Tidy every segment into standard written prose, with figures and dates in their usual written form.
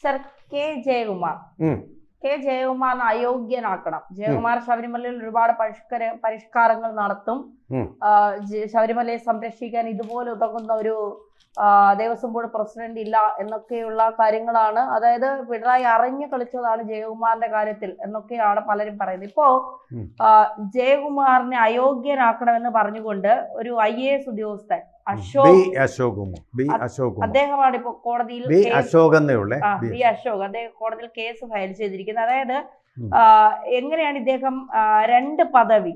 Sir, K Jayakumar K ജയകുമാറിനെ അയോഗ്യനാക്കണം. ജയകുമാർ ശബരിമലയിൽ ഒരുപാട് പരിഷ്കാരങ്ങൾ നടത്തും. ശബരിമലയെ സംരക്ഷിക്കാൻ ഇതുപോലെ ഉതകുന്ന ഒരു ദേവസ്വം ബോർഡ് പ്രസിഡന്റ് ഇല്ല എന്നൊക്കെയുള്ള കാര്യങ്ങളാണ്. അതായത് പിണറായി അറിഞ്ഞു കളിച്ചതാണ് ജയകുമാറിന്റെ കാര്യത്തിൽ എന്നൊക്കെയാണ് പലരും പറയുന്നത്. ഇപ്പോ ജയകുമാറിനെ അയോഗ്യനാക്കണമെന്ന് പറഞ്ഞുകൊണ്ട് ഒരു IAS ഉദ്യോഗസ്ഥൻ അദ്ദേഹമാണ് ഇപ്പൊ കോടതിയിൽ അദ്ദേഹം കോടതിയിൽ കേസ് ഫയൽ ചെയ്തിരിക്കുന്നത്. അതായത് എങ്ങനെയാണ് ഇദ്ദേഹം 2 പദവി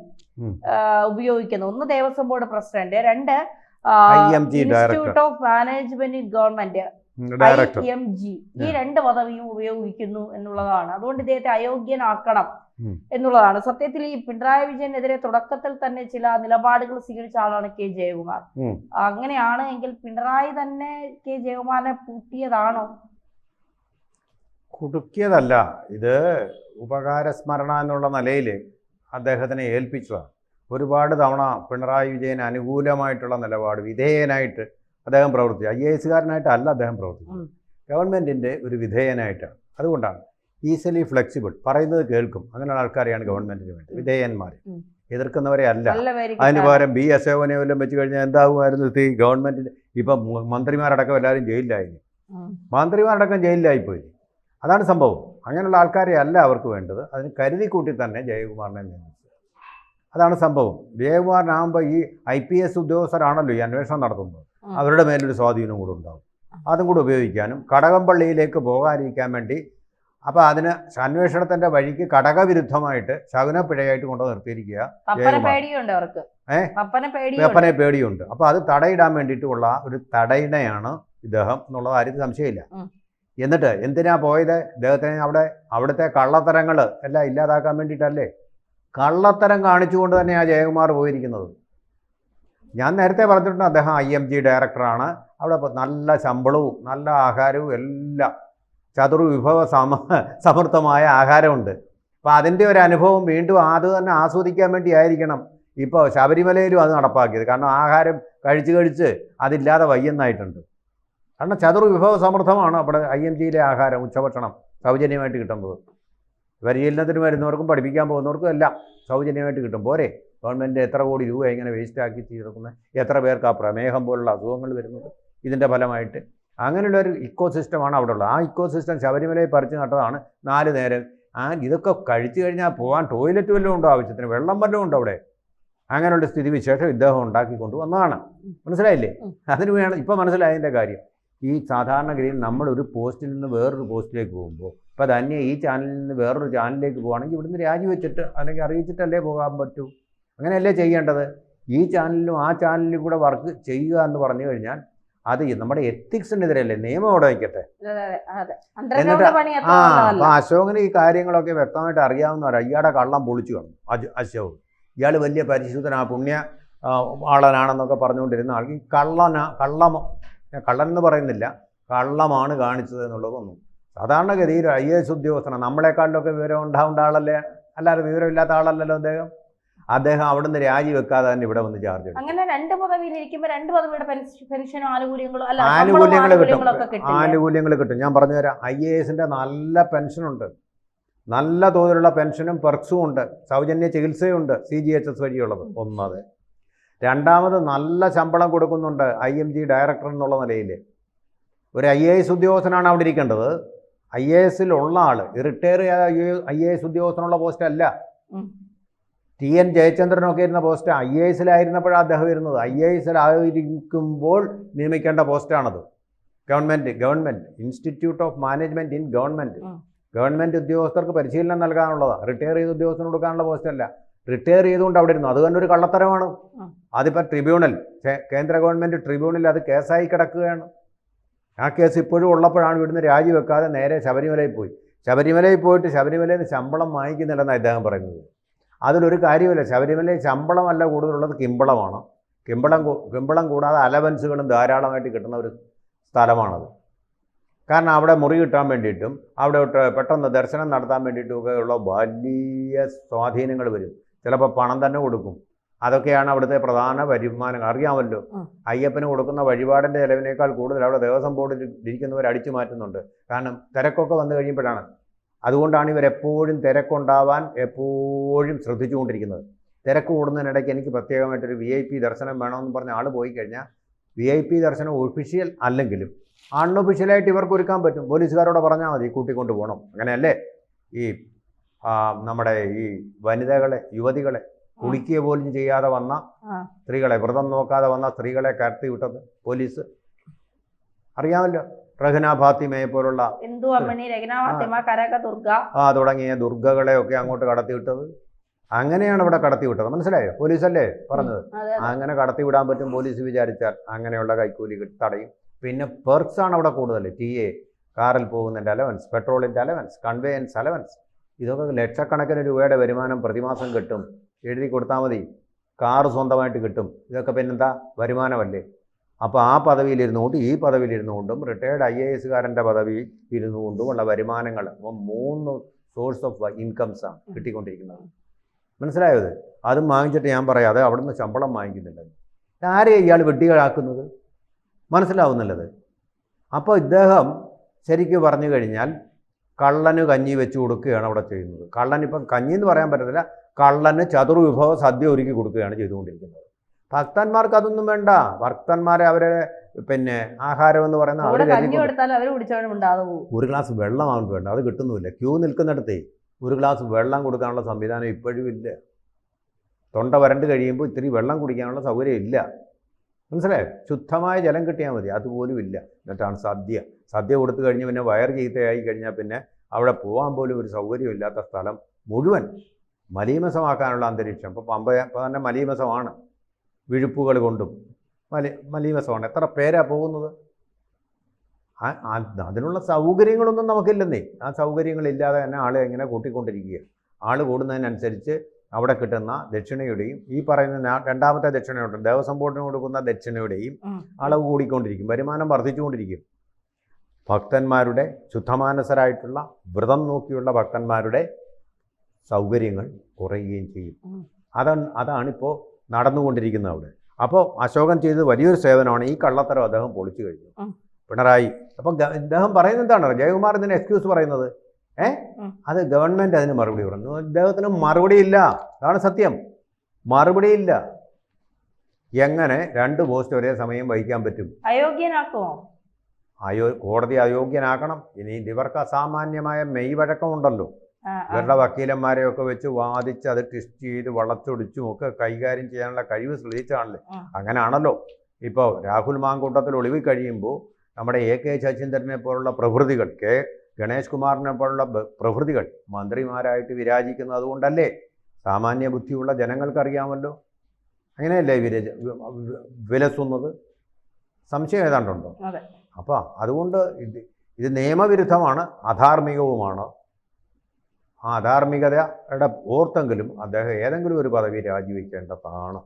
ഉപയോഗിക്കുന്നത്? ഒന്ന് Devaswom board president, 2 institute of management in government IMG. ഈ 2 പദവിയും ഉപയോഗിക്കുന്നു എന്നുള്ളതാണ്. അതുകൊണ്ട് ഇദ്ദേഹത്തെ അയോഗ്യനാക്കണം എന്നുള്ളതാണ്. സത്യത്തിൽ ഈ പിണറായി വിജയനെതിരെ തുടക്കത്തിൽ തന്നെ ചില നിലപാടുകൾ സ്വീകരിച്ച ആളാണ് കെ ജയകുമാർ. അങ്ങനെയാണ് എങ്കിൽ പിണറായി തന്നെ കെ ജയകുമാറിനെ പൂട്ടിയതാണോ? കുടുക്കിയതല്ല, ഇത് ഉപകാരസ്മരണ എന്നുള്ള നിലയിൽ അദ്ദേഹത്തിനെ ഏൽപ്പിച്ചതാണ്. ഒരുപാട് തവണ പിണറായി വിജയന് അനുകൂലമായിട്ടുള്ള നിലപാട് വിധേയനായിട്ട് അദ്ദേഹം പ്രവർത്തിച്ചു. IASകാരനായിട്ടല്ല അദ്ദേഹം പ്രവർത്തിച്ചത്, ഗവൺമെൻറ്റിൻ്റെ ഒരു വിധേയനായിട്ടാണ്. അതുകൊണ്ടാണ് ഈസിലി ഫ്ലെക്സിബിൾ, പറയുന്നത് കേൾക്കും, അങ്ങനെയുള്ള ആൾക്കാരെയാണ് ഗവൺമെൻറ്റിന് വേണ്ടി വിധേയന്മാർ, എതിർക്കുന്നവരെ അല്ല. അതിന് പകരം B അശോകനെ വല്ലതും വെച്ച് കഴിഞ്ഞാൽ എന്താകുമായിരുന്നു? ഗവൺമെൻറ്റിൻ്റെ ഇപ്പം മന്ത്രിമാരടക്കം എല്ലാവരും ജയിലിലായിരുന്നു, മന്ത്രിമാരടക്കം ജയിലിലായിപ്പോയി. അതാണ് സംഭവം. അങ്ങനെയുള്ള ആൾക്കാരെ അല്ല അവർക്ക് വേണ്ടത്. അതിന് കരുതി കൂട്ടി തന്നെ ജയകുമാറിനെ നിയമിച്ചത്. അതാണ് സംഭവം. ജയകുമാറിനാകുമ്പോൾ ഈ IPS ഉദ്യോഗസ്ഥരാണല്ലോ ഈ അന്വേഷണം നടത്തുന്നത്, അവരുടെ മേലൊരു സ്വാധീനം കൂടെ ഉണ്ടാകും. അതും കൂടെ ഉപയോഗിക്കാനും കടകംപള്ളിയിലേക്ക് പോകാതിരിക്കാൻ വേണ്ടി, അപ്പോൾ അതിന് അന്വേഷണത്തിൻ്റെ വഴിക്ക് കടകവിരുദ്ധമായിട്ട് ശകുനപ്പിഴയായിട്ട് കൊണ്ടു നിർത്തിയിരിക്കുക. അപ്പനെ പേടിയുണ്ട്. അപ്പോൾ അത് തടയിടാൻ വേണ്ടിയിട്ടുള്ള ഒരു തടയിടയാണ് ഇദ്ദേഹം എന്നുള്ളത് ആരും സംശയമില്ല. എന്നിട്ട് എന്തിനാ പോയത്? ഇദ്ദേഹത്തിന് അവിടുത്തെ കള്ളത്തരങ്ങൾ എല്ലാം ഇല്ലാതാക്കാൻ വേണ്ടിയിട്ടല്ലേ? കള്ളത്തരം കാണിച്ചുകൊണ്ട് തന്നെയാണ് ജയകുമാർ പോയിരിക്കുന്നത്. ഞാൻ നേരത്തെ പറഞ്ഞിട്ടുണ്ട്, അദ്ദേഹം IMG ഡയറക്ടറാണ്. അവിടെ നല്ല ശമ്പളവും നല്ല ആഹാരവും എല്ലാം, ചതുർവിഭവ സമൃദ്ധമായ ആഹാരമുണ്ട്. അപ്പോൾ അതിൻ്റെ ഒരു അനുഭവം വീണ്ടും അത് തന്നെ ആസ്വദിക്കാൻ വേണ്ടി ആയിരിക്കണം ഇപ്പോൾ ശബരിമലയിലും അത് നടപ്പാക്കിയത്. കാരണം ആഹാരം കഴിച്ച് അതില്ലാതെ വയ്യെന്നായിട്ടുണ്ട്. കാരണം ചതുർവിഭവ സമൃദ്ധമാണ് അവിടെ IMGയിലെ ആഹാരം, ഉച്ചഭക്ഷണം സൗജന്യമായിട്ട് കിട്ടുന്നത്. പരിശീലനത്തിന് വരുന്നവർക്കും പഠിപ്പിക്കാൻ പോകുന്നവർക്കും എല്ലാം സൗജന്യമായിട്ട് കിട്ടും. പോരെ? ഗവൺമെൻറ് എത്ര കോടി രൂപ ഇങ്ങനെ വേസ്റ്റാക്കി തീർക്കുന്നത്? എത്ര പേർക്ക് ആ പ്രമേഹം പോലുള്ള അസുഖങ്ങൾ വരുന്നത് ഇതിൻ്റെ ഫലമായിട്ട്? അങ്ങനെയുള്ളൊരു ഇക്കോ സിസ്റ്റമാണ് അവിടെ ഉള്ളത്. ആ ഇക്കോ സിസ്റ്റം ശബരിമലയിൽ പറിച്ചു നട്ടതാണ് 4 നേരം. ഇതൊക്കെ കഴിച്ചു കഴിഞ്ഞാൽ പോകാൻ ടോയ്ലറ്റ് വല്ലതും ഉണ്ടോ? ആവശ്യത്തിന് വെള്ളം വല്ലതും ഉണ്ടോ അവിടെ? അങ്ങനെയുള്ള സ്ഥിതിവിശേഷം ഇദ്ദേഹം ഉണ്ടാക്കിക്കൊണ്ട് വന്നതാണ്. മനസ്സിലായില്ലേ? അതിന് വേണം ഇപ്പം മനസ്സിലായതിൻ്റെ കാര്യം. ഈ സാധാരണഗതിയിൽ നമ്മളൊരു പോസ്റ്റിൽ നിന്ന് വേറൊരു പോസ്റ്റിലേക്ക് പോകുമ്പോൾ, ഇപ്പോൾ തന്നെ ഈ ചാനലിൽ നിന്ന് വേറൊരു ചാനലിലേക്ക് പോകുകയാണെങ്കിൽ ഇവിടുന്ന് രാജിവെച്ചിട്ട് അല്ലെങ്കിൽ അറിയിച്ചിട്ടല്ലേ പോകാൻ പറ്റൂ? അങ്ങനെയല്ലേ ചെയ്യേണ്ടത്? ഈ ചാനലിലും ആ ചാനലിലും കൂടെ വർക്ക് ചെയ്യുക എന്ന് പറഞ്ഞു കഴിഞ്ഞാൽ അത് നമ്മുടെ എത്തിക്സിനെതിരല്ലേ? നിയമം അവിടെ വയ്ക്കട്ടെ. എന്നിട്ട് അപ്പോൾ അശോകന് ഈ കാര്യങ്ങളൊക്കെ വ്യക്തമായിട്ട് അറിയാവുന്നവരാണ്. ഇയാളുടെ കള്ളം പൊളിച്ചു കാണും അശോക്. ഇയാൾ വലിയ പരിശുദ്ധനാ, പുണ്യ ആളനാണെന്നൊക്കെ പറഞ്ഞുകൊണ്ടിരുന്ന ആൾക്ക് ഈ കള്ളൻ എന്ന് പറയുന്നില്ല, കള്ളമാണ് കാണിച്ചത് എന്നുള്ളതൊന്നും സാധാരണഗതിയിൽ IAS ഉദ്യോഗസ്ഥനാണ്. നമ്മളെക്കാളിലൊക്കെ വിവരം ഉണ്ടാവേണ്ട ആളല്ലേ, അല്ലാതെ വിവരമില്ലാത്ത ആളല്ലല്ലോ അദ്ദേഹം അവിടുന്ന് രാജിവെക്കാതെ തന്നെ ഇവിടെ വന്ന് ചാർജ് എടുക്കും. അങ്ങനെ 2 പദവിയിലിരിക്കുമ്പോൾ 2 പദവിയുടെ പെൻഷനും ആനുകൂല്യങ്ങൾ കിട്ടും. ഞാൻ പറഞ്ഞുതരാം. IASന്റെ നല്ല പെൻഷനുണ്ട്, നല്ല തോതിലുള്ള പെൻഷനും പെർക്സും ഉണ്ട്, സൗജന്യ ചികിത്സയുണ്ട് CGHS വഴിയുള്ളത്. ഒന്നത്. രണ്ടാമത് നല്ല ശമ്പളം കൊടുക്കുന്നുണ്ട് IMG ഡയറക്ടർ എന്നുള്ള നിലയിൽ. ഒരു IAS ഉദ്യോഗസ്ഥനാണ് അവിടെ ഇരിക്കേണ്ടത്. IASലുള്ള ആൾ, റിട്ടയർ ചെയ്ത IAS ഉദ്യോഗസ്ഥനുള്ള പോസ്റ്റ് അല്ല. TN ജയചന്ദ്രനൊക്കെ ഇരുന്ന പോസ്റ്റ് IASലായിരുന്നപ്പോഴാണ് അദ്ദേഹം ഇരുന്നത്. IASലായിരിക്കുമ്പോൾ നിയമിക്കേണ്ട പോസ്റ്റാണത്. Government institute of management in government ഉദ്യോഗസ്ഥർക്ക് പരിശീലനം നൽകാനുള്ളതാണ്. റിട്ടയർ ചെയ്ത ഉദ്യോഗസ്ഥന് കൊടുക്കാനുള്ള പോസ്റ്റല്ല. റിട്ടയർ ചെയ്തുകൊണ്ട് അവിടെ ഇരുന്നു. അത് തന്നെ ഒരു കള്ളത്തരമാണ്. അതിപ്പോൾ ട്രിബ്യൂണൽ, കേന്ദ്ര ഗവൺമെൻറ് ട്രിബ്യൂണൽ അത് കേസായി കിടക്കുകയാണ്. ആ കേസ് ഇപ്പോഴും ഉള്ളപ്പോഴാണ് ഇവിടുന്ന് രാജിവെക്കാതെ നേരെ ശബരിമലയിൽ പോയി. ശബരിമലയിൽ പോയിട്ട് ശബരിമലയിൽ നിന്ന് ശമ്പളം വാങ്ങിക്കുന്നില്ലെന്നാണ് ഇദ്ദേഹം പറയുന്നത്. അതിലൊരു കാര്യമില്ല. ശബരിമലയിൽ ശമ്പളമല്ല കൂടുതലുള്ളത്, കിമ്പളമാണ്. കിമ്പളം കൂടാതെ അലവൻസുകളും ധാരാളമായിട്ട് കിട്ടുന്ന ഒരു സ്ഥലമാണത്. കാരണം അവിടെ മുറി കിട്ടാൻ വേണ്ടിയിട്ടും അവിടെ പെട്ടെന്ന് ദർശനം നടത്താൻ വേണ്ടിയിട്ടും ഒക്കെ ഉള്ള വലിയ സ്വാധീനങ്ങൾ വരും. ചിലപ്പോൾ പണം തന്നെ കൊടുക്കും. അതൊക്കെയാണ് അവിടുത്തെ പ്രധാന വരുമാനങ്ങൾ. അറിയാമല്ലോ, അയ്യപ്പന് കൊടുക്കുന്ന വഴിപാടിൻ്റെ ചിലവിനേക്കാൾ കൂടുതൽ അവിടെ ദേവസ്വം ബോർഡിൽ ഇരിക്കുന്നവർ അടിച്ചു മാറ്റുന്നുണ്ട്. കാരണം തിരക്കൊക്കെ വന്നു കഴിയുമ്പോഴാണ്. അതുകൊണ്ടാണ് ഇവരെപ്പോഴും തിരക്കുണ്ടാവാൻ എപ്പോഴും ശ്രദ്ധിച്ചുകൊണ്ടിരിക്കുന്നത്. തിരക്ക് കൂടുന്നതിനിടയ്ക്ക് എനിക്ക് പ്രത്യേകമായിട്ടൊരു VIP ദർശനം വേണമെന്ന് പറഞ്ഞ ആൾ പോയി കഴിഞ്ഞാൽ VIP ദർശനം ഒഫീഷ്യൽ അല്ലെങ്കിലും അൺഒഫീഷ്യലായിട്ട് ഇവർക്ക് ഒരുക്കാൻ പറ്റും. പോലീസുകാരോട് പറഞ്ഞാൽ മതി കൂട്ടിക്കൊണ്ട് പോകണം. അങ്ങനെയല്ലേ ഈ നമ്മുടെ ഈ വനിതകളെ, യുവതികളെ, കുളിക്കുക പോലും ചെയ്യാതെ വന്ന സ്ത്രീകളെ, വ്രതം നോക്കാതെ വന്ന സ്ത്രീകളെ കടത്തി വിട്ടത് പോലീസ്. അറിയാമല്ലോ, റഹ്ന ഫാത്തിമയെ പോലുള്ള തുടങ്ങിയ ദുർഗകളെ ഒക്കെ അങ്ങോട്ട് കടത്തിവിട്ടത്. അങ്ങനെയാണ് ഇവിടെ കടത്തിവിട്ടത്. മനസ്സിലായോ? പോലീസല്ലേ പറഞ്ഞത്. അങ്ങനെ കടത്തിവിടാൻ പറ്റും പോലീസ് വിചാരിച്ചാൽ. അങ്ങനെയുള്ള കൈക്കൂലി തടയും. പിന്നെ പെർക്സ് ആണ് അവിടെ കൂടുതൽ. TA, കാറിൽ പോകുന്നതിൻ്റെ അലവൻസ്, പെട്രോളിൻ്റെ അലവൻസ്, കൺവേയൻസ് അലവൻസ്, ഇതൊക്കെ ലക്ഷക്കണക്കിന് രൂപയുടെ വരുമാനം പ്രതിമാസം കിട്ടും. എഴുതി കൊടുത്താൽ മതി. കാറ് സ്വന്തമായിട്ട് കിട്ടും. ഇതൊക്കെ പിന്നെന്താ, വരുമാനമല്ലേ? അപ്പോൾ ആ പദവിയിലിരുന്നുകൊണ്ട് ഈ പദവിയിലിരുന്നുകൊണ്ടും റിട്ടയേർഡ് IAS പദവി ഇരുന്നുകൊണ്ടുമുള്ള വരുമാനങ്ങൾ 3 സോഴ്സ് ഓഫ് ഇൻകംസാണ് കിട്ടിക്കൊണ്ടിരിക്കുന്നത്. മനസ്സിലായത്? അതും വാങ്ങിച്ചിട്ട് ഞാൻ പറയാതെ അവിടുന്ന് ശമ്പളം വാങ്ങിക്കുന്നില്ല. ആരെയാണ് ഇയാൾ വെട്ടികളാക്കുന്നത്? മനസ്സിലാവുന്നില്ലത്. അപ്പോൾ ഇദ്ദേഹം ശരിക്കും പറഞ്ഞു കഴിഞ്ഞാൽ കള്ളന് കഞ്ഞി വെച്ച് കൊടുക്കുകയാണ് അവിടെ ചെയ്യുന്നത്. കള്ളനിപ്പം കഞ്ഞി എന്ന് പറയാൻ പറ്റത്തില്ല, കള്ളന് ചതുർവിഭവ സദ്യ ഒരുക്കി കൊടുക്കുകയാണ് ചെയ്തുകൊണ്ടിരിക്കുന്നത്. ഭക്തന്മാർക്ക് അതൊന്നും വേണ്ട. ഭക്തന്മാരെ അവരെ പിന്നെ ആഹാരം എന്ന് പറയുന്നത് ഒരു ഗ്ലാസ് വെള്ളം അവർക്ക് വേണ്ട. അത് കിട്ടുന്നുമില്ല. ക്യൂ നിൽക്കുന്നിടത്തേ ഒരു ഗ്ലാസ് വെള്ളം കൊടുക്കാനുള്ള സംവിധാനം ഇപ്പോഴും ഇല്ല. തൊണ്ട വരണ്ട് കഴിയുമ്പോൾ ഇത്തിരി വെള്ളം കുടിക്കാനുള്ള സൗകര്യം ഇല്ല. മനസ്സിലായോ? ശുദ്ധമായ ജലം കിട്ടിയാൽ മതി, അതുപോലും ഇല്ല. എന്നിട്ടാണ് സദ്യ കൊടുത്തു കഴിഞ്ഞ് പിന്നെ വയർ ചീത്തയായി കഴിഞ്ഞാൽ പിന്നെ അവിടെ പോകാൻ പോലും ഒരു സൗകര്യമില്ലാത്ത സ്ഥലം മുഴുവൻ മലീമസമാക്കാനുള്ള അന്തരീക്ഷം. ഇപ്പോൾ പമ്പ തന്നെ മലീമസമാണ്. വിഴുപ്പുകൾ കൊണ്ടും മലീമസമാണ്. എത്ര പേരാ പോകുന്നത്? അതിനുള്ള സൗകര്യങ്ങളൊന്നും നമുക്കില്ലെന്നേ. ആ സൗകര്യങ്ങളില്ലാതെ തന്നെ ആളെ എങ്ങനെ കൂട്ടിക്കൊണ്ടിരിക്കുക. ആൾ കൂടുന്നതിനനുസരിച്ച് അവിടെ കിട്ടുന്ന ദക്ഷിണയുടെയും ഈ പറയുന്ന രണ്ടാമത്തെ ദക്ഷിണയുണ്ട്, ദേവസ്വം ബോർഡിന് കൊടുക്കുന്ന ദക്ഷിണയുടെയും അളവ് കൂടിക്കൊണ്ടിരിക്കും. വരുമാനം വർദ്ധിച്ചുകൊണ്ടിരിക്കും. ഭക്തന്മാരുടെ, ശുദ്ധമാനസരായിട്ടുള്ള വ്രതം നോക്കിയുള്ള ഭക്തന്മാരുടെ സൗകര്യങ്ങൾ കുറയുകയും ചെയ്യും. അതാണിപ്പോൾ നടന്നുകൊണ്ടിരിക്കുന്നത് അവിടെ. അപ്പോൾ അശോകൻ ചെയ്തത് വലിയൊരു സേവനമാണ്. ഈ കള്ളത്തരം അദ്ദേഹം പൊളിച്ചു കഴിഞ്ഞു, പിണറായി. അപ്പം ഇദ്ദേഹം പറയുന്നത് എന്താണ്? ജയകുമാർ ഇതിന് എക്സ്ക്യൂസ് പറയുന്നത് അത് ഗവൺമെൻറ് അതിന് മറുപടി പറഞ്ഞു. ഇദ്ദേഹത്തിന് മറുപടിയില്ല. അതാണ് സത്യം. മറുപടിയില്ല. എങ്ങനെ 2 പോസ്റ്റ് ഒരേ സമയം വഹിക്കാൻ പറ്റും? അയോഗ്യനാക്കുമോ? കോടതി അയോഗ്യനാക്കണം. ഇനി ഇവർക്ക് അസാമാന്യമായ മെയ് വഴക്കമുണ്ടല്ലോ. ഇവരുടെ വക്കീലന്മാരെയൊക്കെ വെച്ച് വാദിച്ച് അത് ട്വിസ്റ്റ് ചെയ്ത് വളച്ചൊടിച്ചും ഒക്കെ കൈകാര്യം ചെയ്യാനുള്ള കഴിവ് തെളിയിച്ചാണല്ലോ. അങ്ങനെയാണല്ലോ ഇപ്പോൾ രാഹുൽ മാങ്കൂട്ടത്തിൽ ഒളിവിൽ കഴിയുമ്പോൾ നമ്മുടെ AK ശശീന്ദ്രനെ പോലുള്ള പ്രഭൃതികൾ, ഗണേഷ് കുമാറിനെ പോലുള്ള പ്രഭൃതികൾ മന്ത്രിമാരായിട്ട് വിരാജിക്കുന്നത് അതുകൊണ്ടല്ലേ? സാമാന്യ ബുദ്ധിയുള്ള ജനങ്ങൾക്കറിയാമല്ലോ. അങ്ങനെയല്ലേ വിലസുന്നത്? സംശയം ഏതാണ്ടുണ്ടോ? അപ്പോൾ അതുകൊണ്ട് ഇത് നിയമവിരുദ്ധമാണ്, അധാർമികവുമാണ്. ആ അധാർമികതയുടെ ഓർത്തെങ്കിലും അദ്ദേഹം ഏതെങ്കിലും ഒരു പദവി രാജിവെക്കേണ്ടതാണ്.